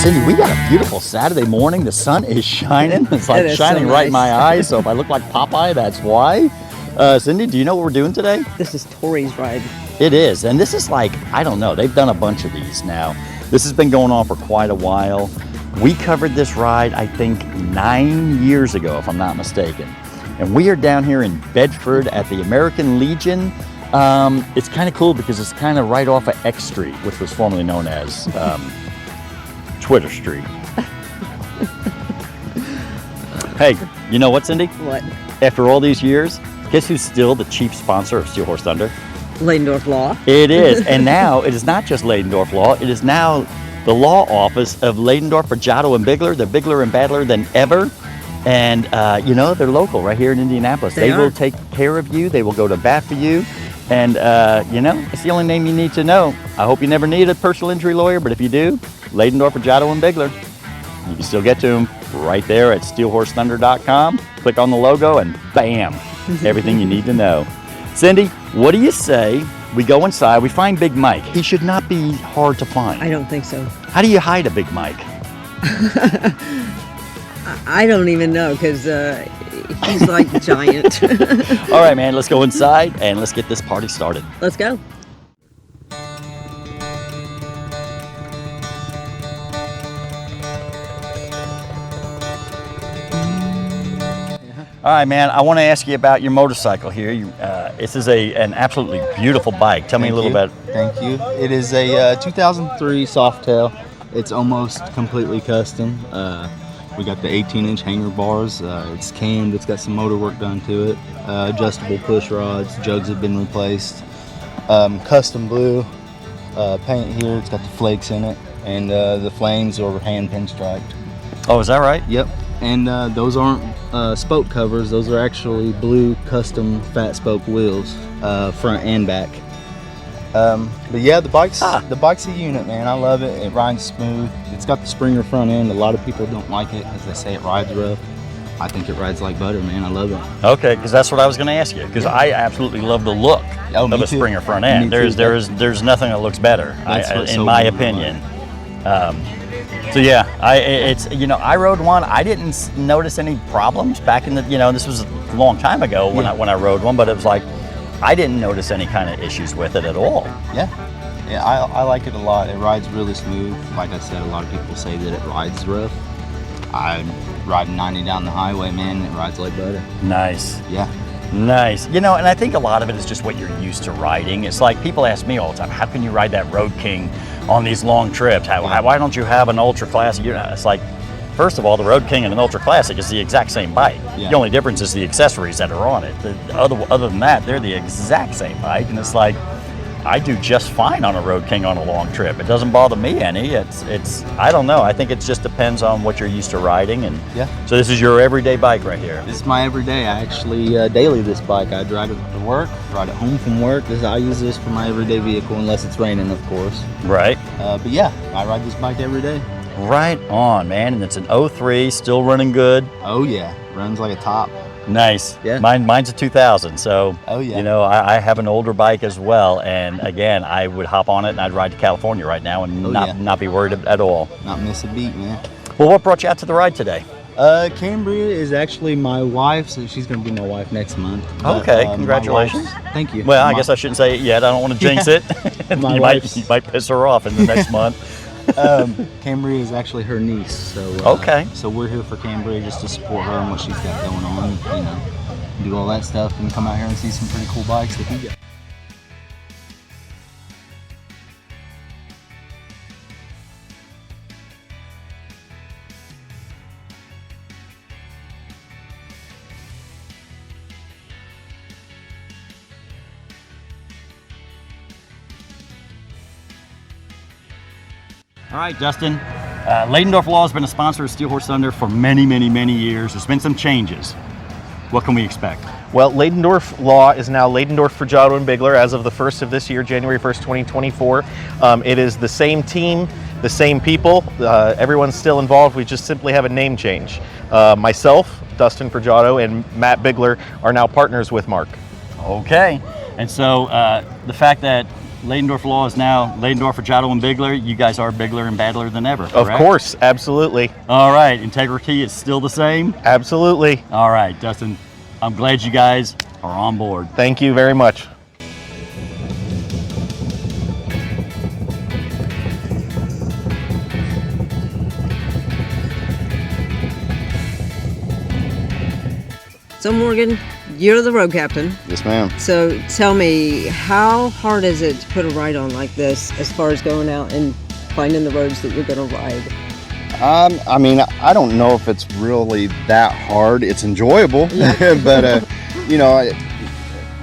Cindy, we got a beautiful Saturday morning. The sun is shining. It's like shining so right in nice. my eyes. So if I look like Popeye, that's why. Cindy, do you know what we're doing today? This is Tori's ride. It is. And this is like, I don't know, they've done a bunch of these now. This has been going on for quite a while. We covered this ride, I think, 9 years ago, if I'm not mistaken. And we are down here in Bedford at the American Legion. It's kind of cool because it's kind of right off of X Street, which was formerly known as Twitter Street. Hey, you know what, Cindy? What? After all these years, guess who's still the chief sponsor of Steel Horse Thunder? Ladendorf Law. It is. And now it is not just Ladendorf Law, it is now the law office of Ladendorf, Fregiato, and Bigler. They're bigler and badder than ever. And, you know, they're local right here in Indianapolis. They will take care of you. They will go to bat for you. And, you know, it's the only name you need to know. I hope you never need a personal injury lawyer, but if you do, Ladendorf, Fregiato, and Bigler. You can still get to them right there at steelhorsethunder.com. Click on the logo and bam, everything you need to know. Cindy, what do you say we go inside, we find Big Mike. He should not be hard to find. I don't think so. How do you hide a Big Mike? I don't even know because he's like giant. All right, man, let's go inside and let's get this party started. Let's go. All right, man, I want to ask you about your motorcycle here. This is an absolutely beautiful bike. Tell me a little bit. Thank you. It is a 2003 Softail. It's almost completely custom. We got the 18-inch hanger bars. It's cammed. It's got some motor work done to it. Adjustable push rods. Jugs have been replaced. Custom blue paint here. It's got the flakes in it. And the flames are hand pinstriped. Oh, is that right? Yep. And those aren't spoke covers. Those are actually blue custom fat spoke wheels, front and back. But yeah, the bike's a unit, man. I love it. It rides smooth. It's got the Springer front end. A lot of people don't like it because they say it rides rough. I think it rides like butter, man. I love it. Okay, because that's what I was going to ask you. Because I absolutely love the look of a Springer front end. There's nothing that looks better, in my opinion. So yeah, I rode one. I didn't notice any problems back in the, this was a long time ago when I rode one, but it was like, I didn't notice any kind of issues with it at all. Yeah, I like it a lot. It rides really smooth. Like I said, a lot of people say that it rides rough. I'm riding 90 down the highway, man, and it rides like butter. Nice. Yeah. Nice. And I think a lot of it is just what you're used to riding. It's like people ask me all the time, how can you ride that Road King on these long trips? Why don't you have an Ultra Classic? It's like, first of all, the Road King and an Ultra Classic is the exact same bike. Yeah. The only difference is the accessories that are on it. Other than that, they're the exact same bike. And it's like, I do just fine on a Road King on a long trip. It doesn't bother me any. It's I don't know. I think it just depends on what you're used to riding. And so this is your everyday bike right here. This is my everyday. I actually daily this bike. I drive it to work, ride it home from work. I use this for my everyday vehicle unless it's raining, of course. Right. But yeah, I ride this bike every day. Right on, man. And it's an 03, still running good. Oh yeah, runs like a top. Nice. Yeah. Mine's a 2000, so yeah. I have an older bike as well, and again, I would hop on it and I'd ride to California right now and not be worried at all. Not miss a beat, man. Well, what brought you out to the ride today? Cambria is actually my wife, so she's going to be my wife next month. Okay, congratulations. Thank you. Well, I guess I shouldn't say it yet. I don't want to jinx it. You might piss her off in the next month. Cambria is actually her niece, so so we're here for Cambria just to support her and what she's got going on, do all that stuff and come out here and see some pretty cool bikes that we got. All right, Dustin. Ladendorf Law has been a sponsor of Steel Horse Thunder for many, many, many years. There's been some changes. What can we expect? Well, Ladendorf Law is now Ladendorf, Fregiato, and Bigler as of the 1st of this year, January 1st, 2024. It is the same team, the same people. Everyone's still involved. We just simply have a name change. Myself, Dustin Fregiato, and Matt Bigler are now partners with Mark. Okay. And so the fact that Ladendorf Law is now Ladendorf, Fregiato, and Bigler. You guys are bigler and badler than ever, Of correct? course, absolutely. All right, integrity is still the same? Absolutely. All right, Dustin, I'm glad you guys are on board. Thank you very much. So Morgan, you're the road captain. Yes, ma'am. So tell me, how hard is it to put a ride on like this as far as going out and finding the roads that you're going to ride? I mean, I don't know if it's really that hard. It's enjoyable, but you know,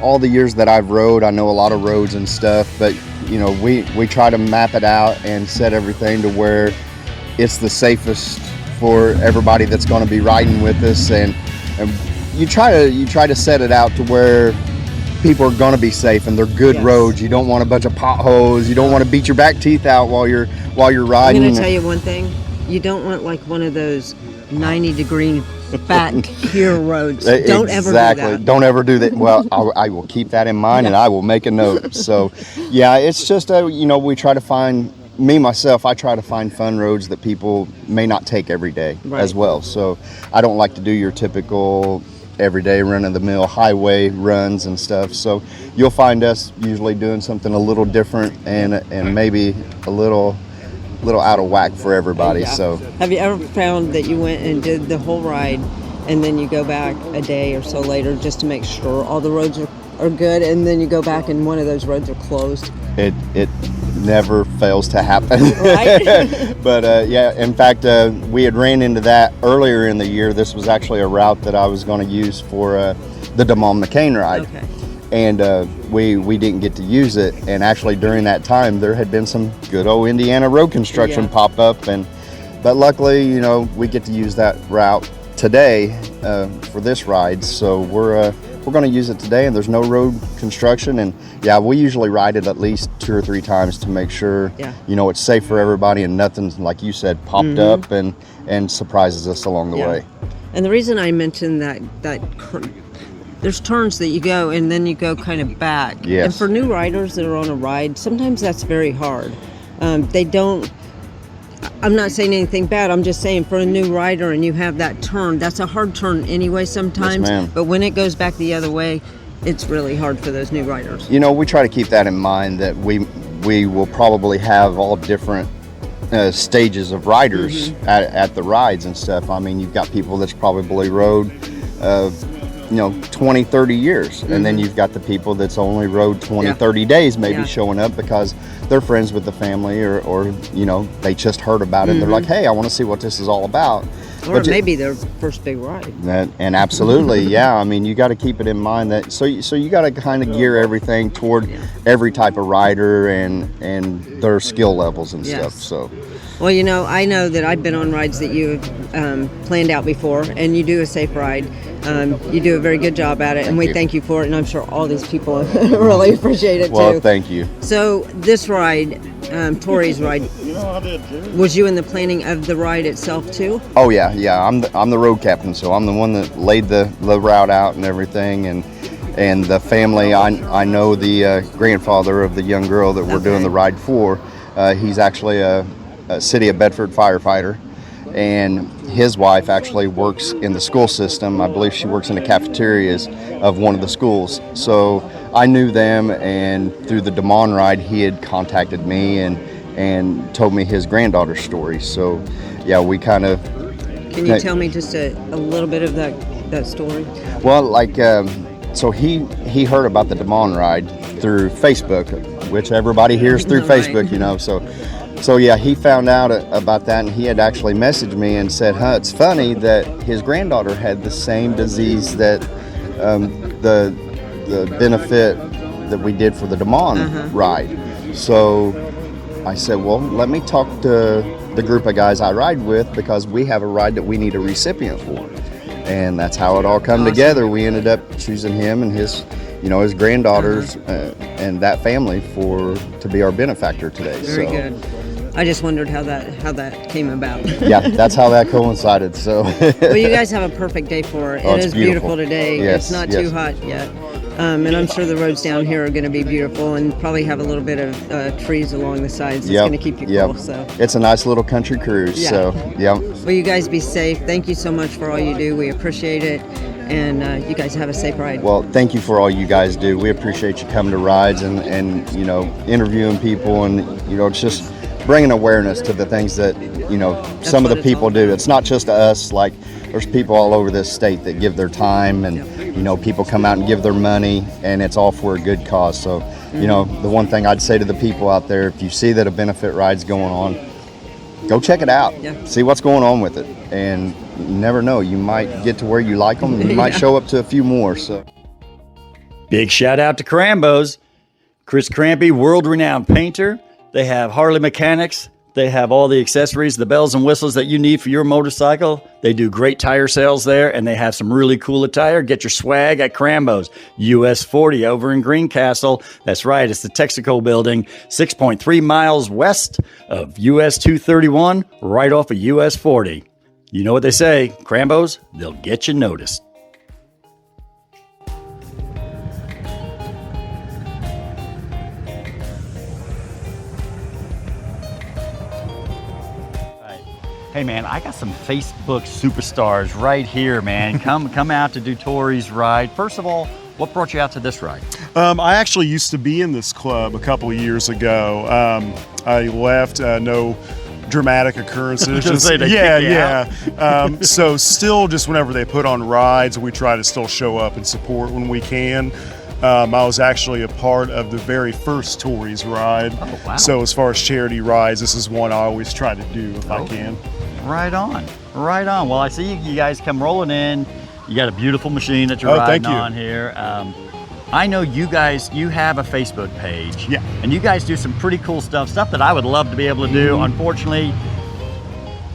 all the years that I've rode, I know a lot of roads and stuff. But you know, we try to map it out and set everything to where it's the safest for everybody that's going to be riding with us, and you try to set it out to where people are going to be safe and they're good roads. You don't want a bunch of potholes. You don't want to beat your back teeth out while you're riding. I'm going to tell you one thing. You don't want like one of those 90-degree back here roads. Don't ever do that. Don't ever do that. Well, I will keep that in mind and I will make a note. So, yeah, it's just, you know, we try to find, I try to find fun roads that people may not take every day as well. So I don't like to do your typical everyday run-of-the-mill highway runs and stuff. So you'll find us usually doing something a little different and maybe a little out of whack for everybody. Yeah. So have you ever found that you went and did the whole ride and then you go back a day or so later just to make sure all the roads are good, and then you go back and one of those roads are closed? It never fails to happen. Right? But yeah, in fact, we had ran into that earlier in the year. This was actually a route that I was going to use for the Des Moines McCain ride. Okay. And we didn't get to use it. And actually during that time, there had been some good old Indiana road construction pop up. But luckily, you know, we get to use that route today for this ride. So we're going to use it today, and there's no road construction. And yeah, we usually ride it at least 2 or 3 times to make sure, you know, it's safe for everybody and nothing's, like you said, popped up and surprises us along the way. And the reason I mentioned that there's turns that you go and then you go kind of back. Yes. And for new riders that are on a ride, sometimes that's very hard. I'm not saying anything bad. I'm just saying for a new rider and you have that turn, that's a hard turn anyway sometimes. Yes, ma'am. But when it goes back the other way, it's really hard for those new riders. You know, we try to keep that in mind, that we will probably have all different stages of riders at the rides and stuff. I mean, you've got people that's probably rode 20, 30 years. And then you've got the people that's only rode 20, 30 days maybe showing up because they're friends with the family or you know, they just heard about it. They're like, hey, I want to see what this is all about. Or maybe their first big ride. And absolutely, yeah. I mean, you got to keep it in mind that so you got to kind of gear everything toward every type of rider and their skill levels and stuff. So, well, you know, I know that I've been on rides that you have planned out before, and you do a safe ride. You do a very good job at it, and we thank you for it. And I'm sure all these people really appreciate it too. Well, thank you. So this ride, Tori's ride, was you in the planning of the ride itself too? Oh yeah. I'm the road captain, so I'm the one that laid the route out and everything, and the family. I know the grandfather of the young girl that we're doing the ride for. He's actually a city of Bedford firefighter, and his wife actually works in the school system. I believe she works in the cafeterias of one of the schools. So I knew them, and through the Des Moines ride, he had contacted me and told me his granddaughter's story. So yeah, we kind of. Can you tell me just a little bit of that story? Well, like, so he heard about the Des Moines ride through Facebook, which everybody hears through Facebook, you know. So yeah, he found out about that, and he had actually messaged me and said, it's funny that his granddaughter had the same disease that the benefit that we did for the Des Moines ride. So I said, well, let me talk to the group of guys I ride with, because we have a ride that we need a recipient for. And that's how it all come together. We ended up choosing him and his granddaughters and that family to be our benefactor today. Very good. I just wondered how that came about. Yeah, that's how that coincided. So. Well, you guys have a perfect day for it. It is beautiful today. Yes, it's not too hot yet. And I'm sure the roads down here are going to be beautiful and probably have a little bit of trees along the sides. It's going to keep you cool. So it's a nice little country cruise. Yeah. So, yeah. Well, you guys be safe. Thank you so much for all you do. We appreciate it. And you guys have a safe ride. Well, thank you for all you guys do. We appreciate you coming to rides and you know, interviewing people, and you know, it's just bringing awareness to the things that, you know, some of the people do. It's not just us. Like, there's people all over this state that give their time, and you know, people come out and give their money, and it's all for a good cause. So, you know, the one thing I'd say to the people out there, if you see that a benefit ride's going on, go check it out. See what's going on with it, and you never know, you might get to where you like them, and you might show up to a few more. So Big shout out to Krambo's. Chris Crampy, world-renowned painter. They have Harley mechanics. They have all the accessories, the bells and whistles that you need for your motorcycle. They do great tire sales there, and they have some really cool attire. Get your swag at Krambo's. US 40 over in Greencastle. That's right, it's the Texaco building, 6.3 miles west of US 231, right off of US 40. You know what they say, Krambo's, they'll get you noticed. Hey man, I got some Facebook superstars right here, man. Come out to do Tori's ride. First of all, what brought you out to this ride? I actually used to be in this club a couple of years ago. I left, no dramatic occurrences. So still, just whenever they put on rides, we try to still show up and support when we can. I was actually a part of the very first Tori's ride. Oh, wow. So as far as charity rides, this is one I always try to do if I can. Right on, right on. Well, I see you guys come rolling in. You got a beautiful machine that you're riding on here. I know you guys, you have a Facebook page. Yeah. And you guys do some pretty cool stuff that I would love to be able to do. Unfortunately,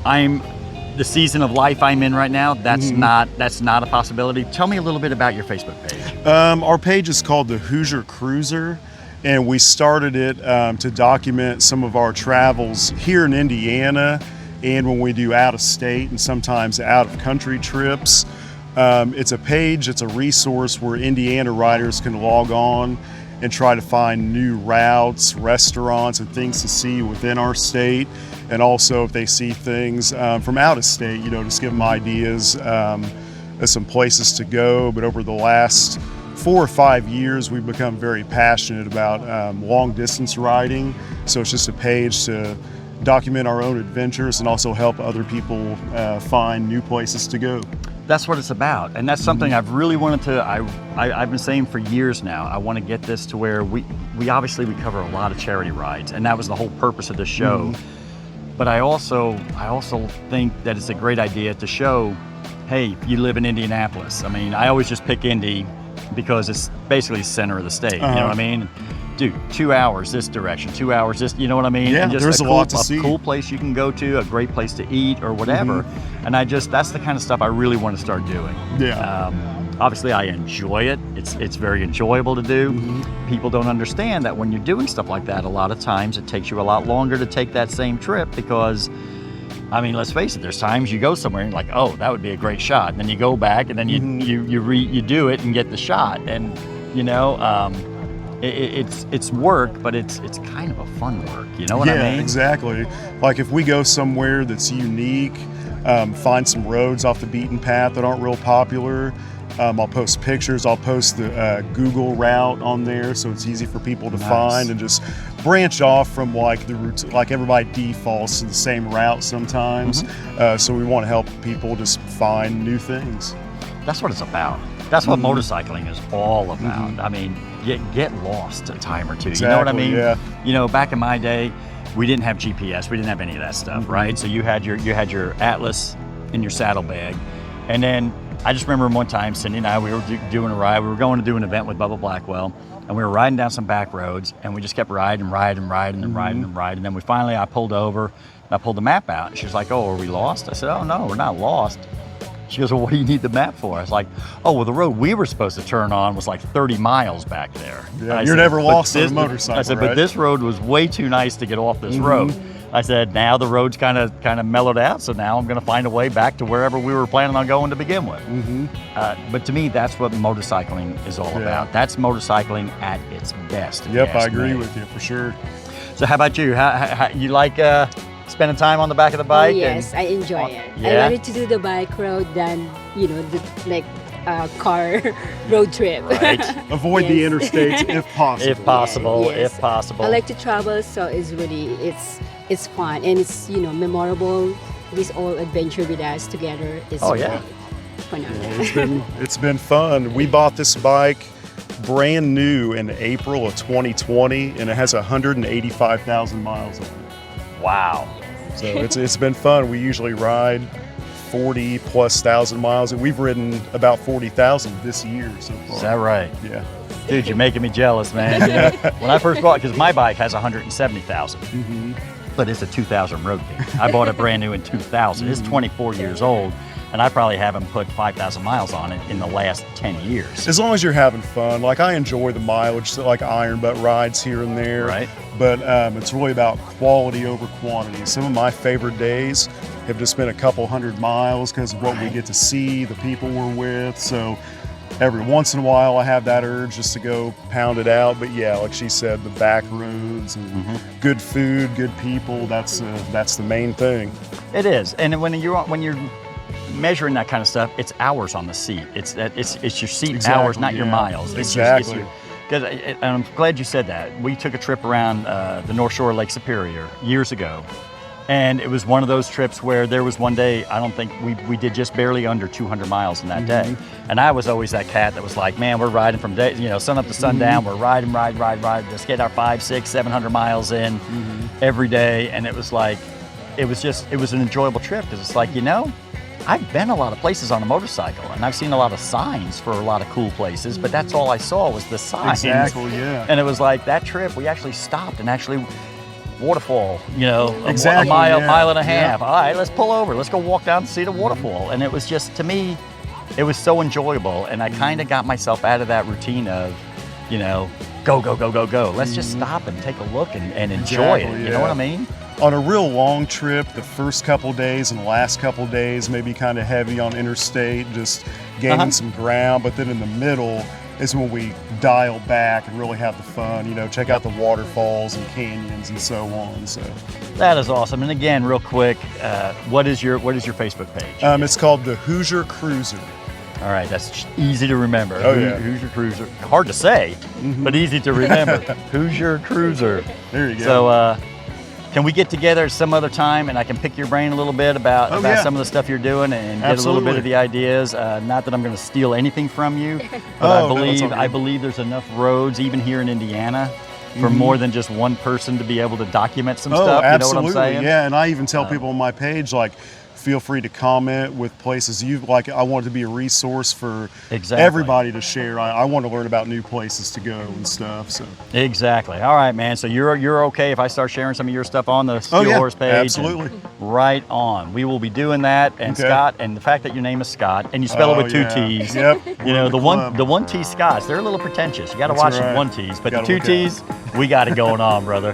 the season of life I'm in right now, that's not a possibility. Tell me a little bit about your Facebook page. Our page is called the Hoosier Cruiser, and we started it to document some of our travels here in Indiana, and when we do out of state and sometimes out of country trips. It's a page, it's a resource where Indiana riders can log on and try to find new routes, restaurants, and things to see within our state. And also if they see things from out of state, you know, just give them ideas of some places to go. But over the last 4 or 5 years, we've become very passionate about long distance riding. So it's just a page to document our own adventures and also help other people find new places to go. That's what it's about, and that's something I've really wanted to. I've been saying for years now. I want to get this to where we obviously we cover a lot of charity rides, and that was the whole purpose of this show. But I also think that it's a great idea to show, hey, you live in Indianapolis. I mean, I always just pick Indy because it's basically the center of the state. You know what I mean? Dude, 2 hours this direction, 2 hours this, you know what I mean? Yeah, and just there's a lot to see. A cool place you can go to, a great place to eat or whatever. And that's the kind of stuff I really want to start doing. Yeah. Obviously I enjoy it. It's very enjoyable to do. People don't understand that when you're doing stuff like that, a lot of times it takes you a lot longer to take that same trip because, I mean, let's face it, there's times you go somewhere and you're like, oh, that would be a great shot. And then you go back and then you do it and get the shot. And, you know, it's work, but it's kind of a fun work. You know what I mean? Yeah, exactly. Like if we go somewhere that's unique, find some roads off the beaten path that aren't real popular. I'll post pictures. I'll post the Google route on there, so it's easy for people to find and just branch off from like the route. Like everybody defaults to the same route sometimes, so we want to help people just find new things. That's what it's about. That's what motorcycling is all about. I mean, get lost a time or two. Exactly, you know what I mean? Yeah. You know, back in my day, we didn't have GPS. We didn't have any of that stuff, right? So you had your atlas in your saddlebag, and then I just remember one time, Cindy and I, we were doing a ride. We were going to do an event with Bubba Blackwell, and we were riding down some back roads, and we just kept riding. And then I pulled over, and I pulled the map out, and she was like, "Oh, are we lost?" I said, "Oh no, we're not lost." She goes, "Well, what do you need the map for?" I was like, "Oh, well, the road we were supposed to turn on was like 30 miles back there." Yeah, you're never lost on a motorcycle, I said, right? "But this road was way too nice to get off this road." I said, now the road's kind of mellowed out, so now I'm going to find a way back to wherever we were planning on going to begin with. But to me, that's what motorcycling is all about. That's motorcycling at its best. Yep, I agree with you for sure. So how about you? How you like spending time on the back of the bike? Oh, yes, I enjoy it. Yeah? I wanted to do the bike road than, the car road trip. Right. Avoid the interstates if possible. If possible, Yes. if possible. I like to travel, so it's fun and it's memorable. This whole adventure with us together is phenomenal. It's been fun. We bought this bike brand new in April of 2020, and it has 185,000 miles on it. Wow. So it's been fun. We usually ride 40,000+ miles, and we've ridden about 40,000 this year so far. Is that right? Yeah. Dude, you're making me jealous, man. When I first bought it, because my bike has 170,000, but it's a 2000 road kit. I bought it brand new in 2000. It's 24 years old, and I probably haven't put 5,000 miles on it in the last 10 years. As long as you're having fun, like I enjoy the mileage, like iron butt rides here and there. Right. But it's really about quality over quantity. Some of my favorite days have just been a couple hundred miles because of what we get to see, the people we're with. So every once in a while I have that urge just to go pound it out. But yeah, like she said, the back roads and good food, good people, that's the main thing. It is. And when you're measuring that kind of stuff, it's hours on the seat. It's your seat hours, not your miles. Exactly. And I'm glad you said that. We took a trip around the North Shore of Lake Superior years ago, and it was one of those trips where there was one day, I don't think we did just barely under 200 miles in that day. And I was always that cat that was like, man, we're riding from day, sun up to sundown. We're riding, just get our 500, 600, 700 miles in every day. And it was like, it was an enjoyable trip because it's like, I've been a lot of places on a motorcycle, and I've seen a lot of signs for a lot of cool places, but that's all I saw was the signs. Exactly, yeah. And it was like that trip, we actually stopped and actually waterfall, Exactly, a mile, yeah. mile and a half. All right, let's pull over. Let's go walk down and see the waterfall. And it was just, to me, it was so enjoyable. And I kind of got myself out of that routine of, go. Let's just stop and take a look and enjoy Exactly, it. You know what I mean? On a real long trip, the first couple days and the last couple days may be kind of heavy on interstate, just gaining some ground. But then in the middle is when we dial back and really have the fun, check out the waterfalls and canyons and so on. So That is awesome. And again, real quick, what is your Facebook page? it's called the Hoosier Cruiser. All right, that's easy to remember. Oh, yeah. Hoosier Cruiser. Hard to say, but easy to remember. Hoosier Cruiser. There you go. So, can we get together some other time and I can pick your brain a little bit about some of the stuff you're doing and get a little bit of the ideas? Not that I'm going to steal anything from you, but I believe there's enough roads, even here in Indiana, for more than just one person to be able to document some stuff. Absolutely. You know what I'm saying? Yeah, and I even tell people on my page, like, feel free to comment with places you like. I want it to be a resource for everybody to share. I want to learn about new places to go and stuff. So exactly. All right, man. So you're okay if I start sharing some of your stuff on the Steel Horse page? Absolutely. Right on. We will be doing that. And Scott, and the fact that your name is Scott and you spell it with two T's. Yep. The one T Scots, they're a little pretentious. You got to watch the one T's, but the two T's, we got it going on, brother.